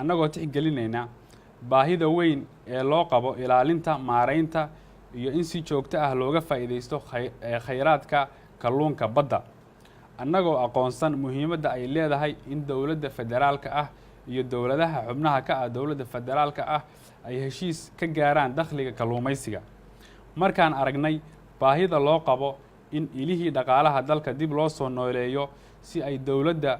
annagoo tixgelinayna baahida weyn ee loo qabo ilaalinta maaraynta iyo in si joogto ah looga faa'iidaysto khayraadka kalluunka badda annagoo aqoonsan muhiimadda ay leedahay in dowladda federaalka ah iyo dowladaha xubnaha ka ah dowladda federaalka ah ay heshiis ka gaaraan dakhliga kalluumaysiga markaan aragnay baahida loo qabo in ilihii dhaqaalaha dalka dib loo soo nooleeyo si ay dowladda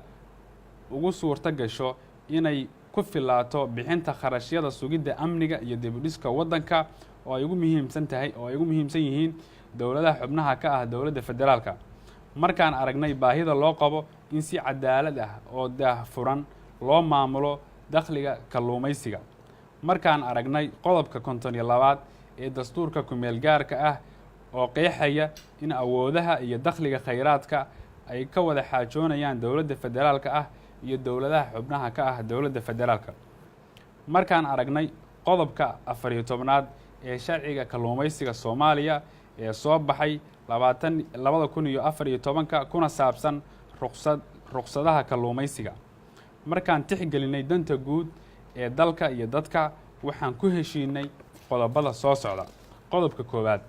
ugu suurto gasho inay ku filaato bixinta kharashyada sugidda amniga iyo dibudhiska waddanka oo ay ugu muhiimsan yihiin dowladaha xubnaha ka ah dowladda federaalka markaan aragnay baahida loo qabo in si cadaalad ah oo daahfuran loo maamulo dakhliga kalluumaysiga markaan aragnay qodobka 52 ee dastuurka ku-meel gaarka ah oo qeexaya in awoodaha iyo dakhliga khayraadka ay ka wada xaajoonayaan dowladda federaalka ah iyo dowladaha xubnaha ka ah dowladda federaalka markaan aragnay qodobka 14aad ee sharciga kalluumaysiga Soomaaliya ee soo baxay 2014 kuna saabsan ruqsadaha kalluumaysiga markaan tixgelinay danta guud ee dalka iyo dadka waxaan ku heshiinay qodobada soo socda qodobka koowaad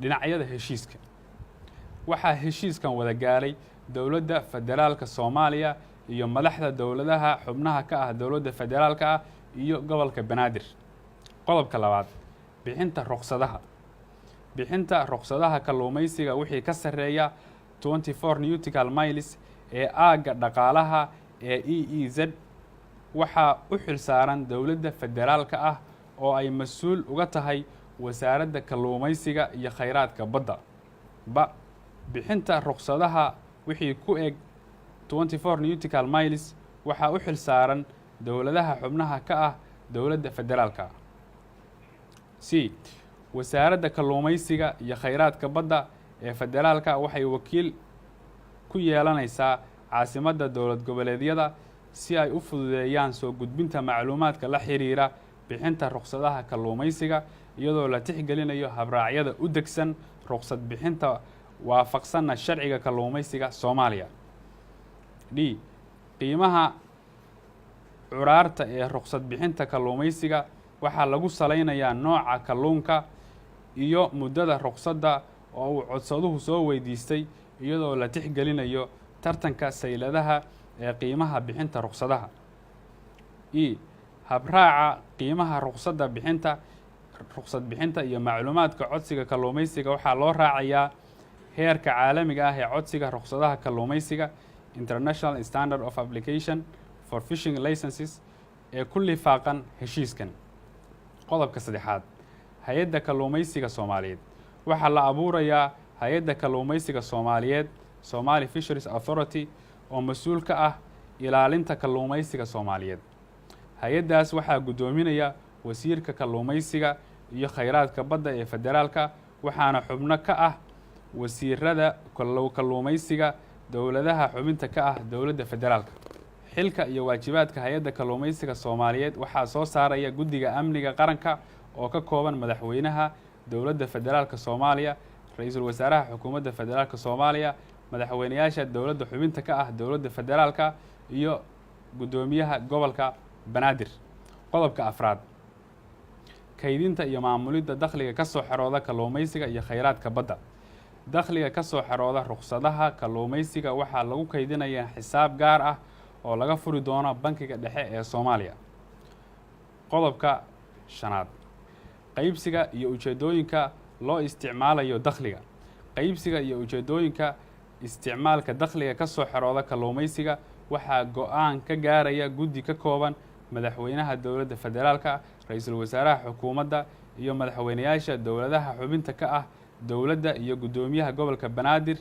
dhinacyada heshiiska waxaa heshiiskan wada gaaray dowladda federaalka Soomaaliya iyo madaxda dowladaha xubnaha ka ah dowladda federaalka ah iyo gobolka Banaadir qodobka labaad bixinta ruqsadaha kalluumaysiga wixii ka sareeya 24 nautical miles ee aaga dhaqaalaha ee EEZ waxaa u xilsaaran dowladda federaalka ah oo ay mas'uul uga tahay wasaaradda kalluumaysiga iyo khayraadka badda bixinta ruqsadaha wixii ku eg 24 nautical miles waxaa u xilsaaran dowladaha xubnaha ka ah dowladda federaalka c wasaaradda kalluumaysiga iyo khayraadka badda ee federaalka waxay wakiil ku yeelanaysaa caasimadda dowlad goboleedyada si ay u fududeeyaan soo gudbinta macluumaadka la xiriira bixinta ruqsadaha kalluumaysiga iyadoo la tixgelinayo habraacyada u degsan ruqsad bixinta waafaqsanna sharciga kalluumaysiga Soomaaliya qiimaha curaarta ee ruqsad bixinta kalluumaysiga waxaa lagu salaynayaa nooca kalluunka iyo muddada ruqsadda oo uu codsaduhu soo weydiistay iyadoo la tixgelinayo tartanka sayladaha ee qiimaha bixinta ruqsadaha habraaca qiimaha ruqsad bixinta iyo macluumaadka codsiga kalluumaysiga waxaa loo raacayaa heerka caalamiga ah ee codsiga ruqsadaha kalluumaysiga International Standard of Application for Fishing Licenses ee ku lifaaqan heshiiskan qodobka saddexaad hay-adda kalluumaysiga Soomaaliyeed waxaa la abuurayaa hay-adda kalluumaysiga Soomaaliyeed Somali Fisheries Authority oo mas'uul ka ah ilaalinta kalluumaysiga Soomaaliyeed hay-addaas waxaa guddoominaya wasiirka kalluumaysiga iyo khayraadka badda ee federaalka waxaana xubno ka ah wasiirada kalluumaysiga dowladaha xubinta ka ah dowladda federaalka xilka iyo waajibaadka hay-adda kalluumaysiga Soomaaliyeed waxaa soo saaraya guddiga amniga qaranka oo ka kooban madaxweynaha dowladda federaalka Soomaaliya ra'iisul wasaaraha xukuumadda federaalka Soomaaliya madaxweynayaasha dowladda xubinta ka ah dowladda federaalka iyo guddoomiyaha gobolka Banaadir qodobka afraad kaydinta iyo maamulidda dakhliga ka soo xarooda kalluumaysiga iyo khayraadka badda dakhliga ka soo xarooda ruqsadaha kalluumaysiga waxaa lagu kaydinayaa xisaab gaar ah oo laga furi doono bankiga dhexe ee Soomaaliya qodobka shanaad qaybsiga iyo ujeedooyinka loo isticmaalayo dakhliga qaybsiga iyo ujeedooyinka isticmaalka dakhliga ka soo xarooda kalluumaysiga waxaa go'aan ka gaaraya guddi ka kooban madaxweynaha dowladda federaalka ra'iisul wasaaraha xukuumadda iyo madaxweynayaasha dowladaha xubinta ka ah dowladda iyo guddoomiyaha gobolka Banaadir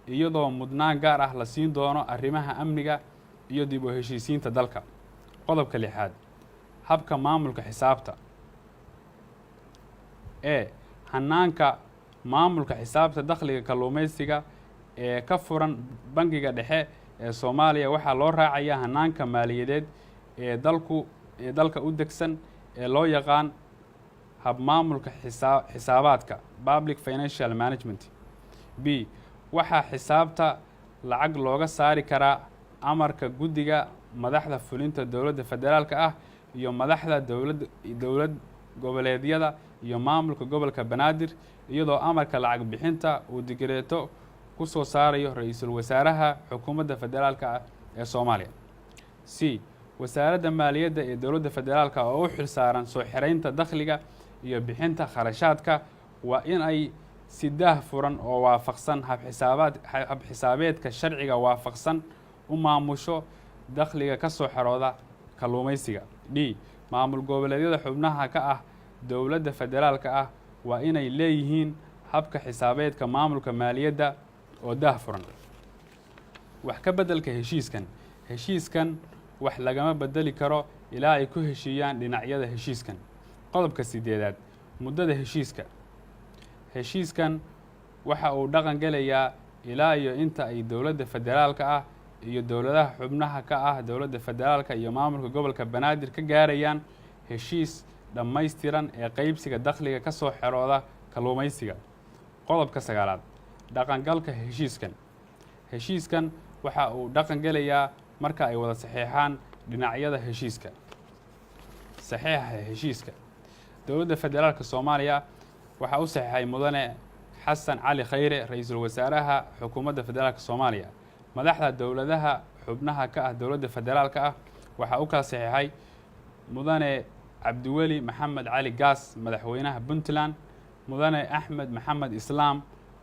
iyadoo mudnaan gaar ah la siin doono arrimaha amniga iyo dib u heshiisiinta dalka qodobka lixaad habka maamulka xisaabta hanaanka maamulka xisaabta dakhliga kalluumaysiga ee ka furan bankiga dhexe ee Soomaaliya waxaa loo raacayaa hanaanka maaliyadeed ee dalka u degsan ee loo yaqaan hab maamulka xisaabaadka Public Financial Management waxaa xisaabta lacag looga saari karaa amarka guddiga madaxda fulinta dowladda federaalka ah iyo madaxda dowlad goboleedyada iyo maamulka gobolka banaadir iyadoo amarka lacag bixinta uu digreeto ku soo saarayo ra-iisul wasaaraha xukuumadda federaalka ah ee Soomaaliya. C. wasaaradda maaliyadda ee dowladda federaalka oo u xilsaaran soo xiraynta dakhliga iyo bixinta kharashaadka waa in ay si daahfuran oo waafaqsan hab xisaabeedka sharciga waafaqsan u maamusho dakhliga ka soo xirooda kalluumaysiga. D. maamul goboleedyada xubnaha ka ah dowladda federaalka ah waa inay leeyihiin habka xisaabeedka maamulka maaliyadda oo daahfuran. wax ka beddelka heshiiskan wax lagama bedeli karo ilaa ay ku heshiiyaan dhinacyada heshiiskan. qodobka 8aad muddada heshiiskan waxa uu dhaqan gelayaa ilaa iyo inta ay dowladda federaalka ah iyo dowladaha xubnaha ka ah dowladda federaalka iyo maamulka gobolka banaadir ka gaarayaan heshiis dhammaystiran ee qaybsiga dakhliga ka soo xirooda kalluumaysiga. qodobka 9aad dhaqangalka heshiiskan waxa uu dhaqan gelayaa marka ay wada saxeexaan dhinacyada heshiiska. saxiixa heshiiska dowladda federaalka Soomaaliya waxa uu saxeexay mudane xasan cali khayre ra-iisul wasaaraha xukuumadda federaalka Soomaaliya. madaxda dowladaha xubnaha ka ah dowladda federaalka ah waxa uu kala saxeexay mudane cabdiweli maxamed cali gaas madaxweynaha Puntland, mudane axmed maxamed islaam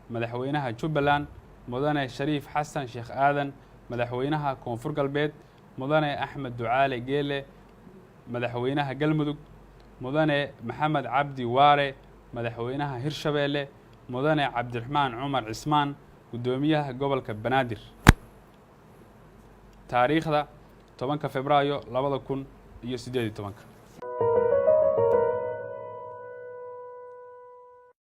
madaxweynaha Jubbaland, mudane shariif xasan sheekh aadan madaxweynaha koonfur galbeed, mudane axmed ducaale geele madaxweynaha galmudug, mudane maxamed cabdi waare madaxweynaha hirshabeelle, mudane cabdiraxmaan cumar cismaan guddoomiyaha gobolka banaadir. taariikhda 10 Febraayo 2018.